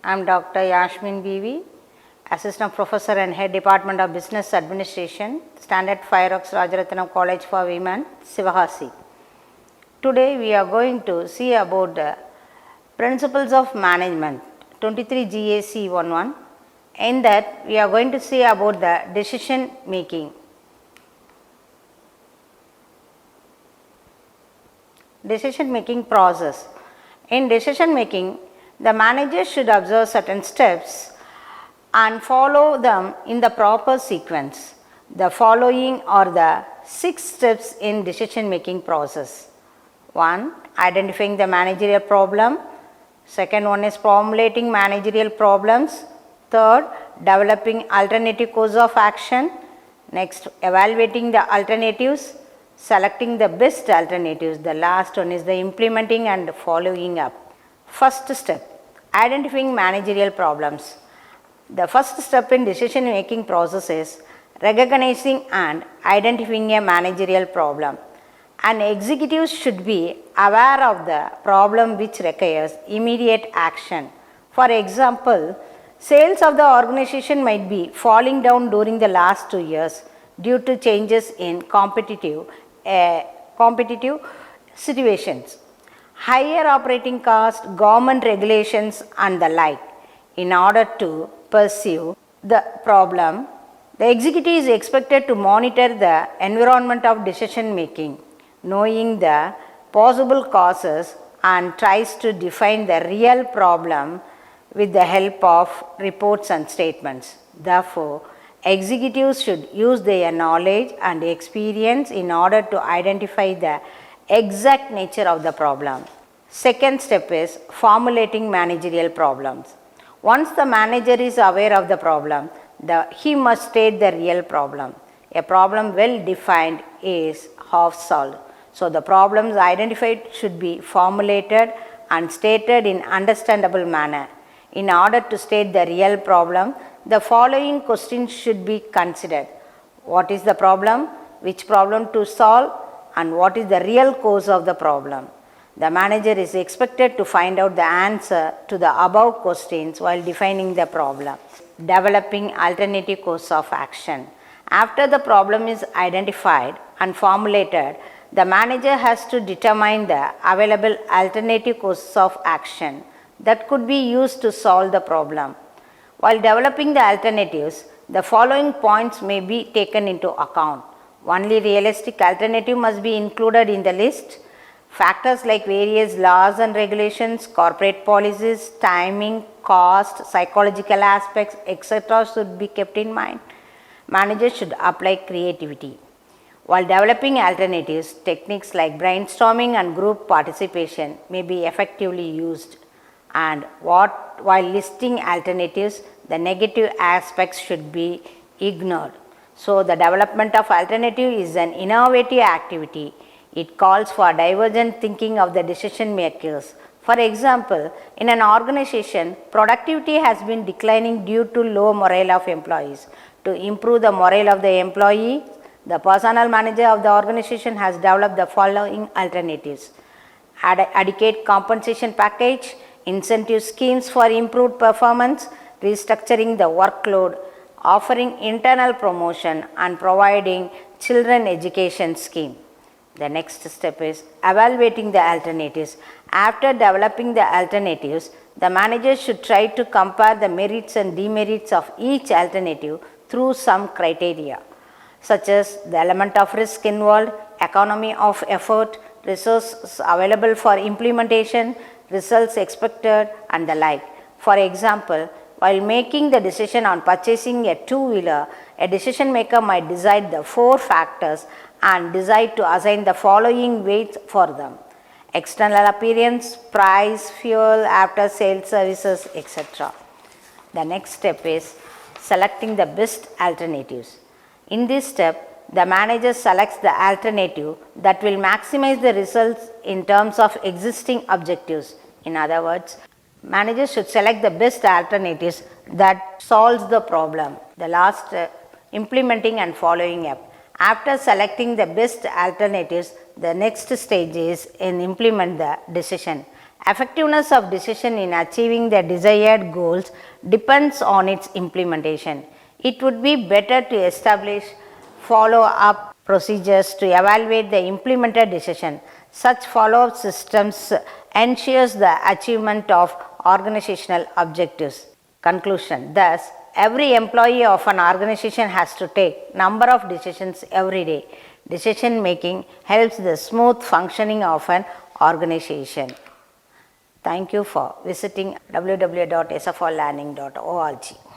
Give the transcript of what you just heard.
I am Dr.M.S.Yasmeen Beevi, Assistant Professor and Head Department of Business Administration, Standard 5 Rocks Rajaratnam College for Women, Sivagasi. Today we are going to see about the Principles of Management, 23 GAC 11. In that we are going to see about the decision making. Decision making process. In decision making, the manager should observe certain steps and follow them in the proper sequence. The following are the 6 steps in decision making process. 1. Identifying the managerial problem. Second one is formulating managerial problems. Third, developing alternative course of action. Next, evaluating the alternatives, selecting the best alternatives. The last one is the implementing and following up. First step, identifying managerial problems. The first step in decision making process is recognizing and identifying a managerial problem. An executive should be aware of the problem which requires immediate action. For example, sales of the organization might be falling down during the last 2 years due to changes in competitive situations, higher operating costs, government regulations and the like. In order to pursue the problem, the executive is expected to monitor the environment of decision making, knowing the possible causes and tries to define the real problem with the help of reports and statements. Therefore, executives should use their knowledge and experience in order to identify the exact nature of the problem. Second step is formulating managerial problems. Once the manager is aware of the problem, he must state the real problem. A problem well defined is half solved. So the problems identified should be formulated and stated in understandable manner. In order to state the real problem, the following questions should be considered. What is the problem? Which problem to solve? And what is the real cause of the problem? The manager is expected to find out the answer to the above questions while defining the problem. Developing alternative course of action. After the problem is identified and formulated, the manager has to determine the available alternative course of action that could be used to solve the problem. While developing the alternatives, the following points may be taken into account. Only realistic alternative must be included in the list. Factors like various laws and regulations, corporate policies, timing, cost, psychological aspects, etc. should be kept in mind. Managers should apply creativity. While developing alternatives, techniques like brainstorming and group participation may be effectively used. And while listing alternatives, the negative aspects should be ignored. So the development of alternative is an innovative activity. It calls for divergent thinking of the decision makers. For example, in an organization, productivity has been declining due to low morale of employees. To improve the morale of the employee, the personnel manager of the organization has developed the following alternatives: adequate compensation package, incentive schemes for improved performance, restructuring the workload, offering internal promotion and providing children education scheme. The next step is evaluating the alternatives. After developing the alternatives, the manager should try to compare the merits and demerits of each alternative through some criteria, such as the element of risk involved, economy of effort, resources available for implementation, results expected and the like. For example, while making the decision on purchasing a two-wheeler, a decision maker might decide the 4 factors and decide to assign the following weights for them: external appearance, price, fuel, after sales services, etc. The next step is selecting the best alternatives. In this step, the manager selects the alternative that will maximize the results in terms of existing objectives. In other words, managers should select the best alternatives that solves the problem. The last, implementing and following up. After selecting the best alternatives, the next stage is in implement the decision. Effectiveness of decision in achieving the desired goals depends on its implementation. It would be better to establish follow-up procedures to evaluate the implemented decision. Such follow-up systems ensures the achievement of organizational objectives. Conclusion. Thus, every employee of an organization has to take number of decisions every day. Decision making helps the smooth functioning of an organization. Thank you for visiting www.sfrlearning.org.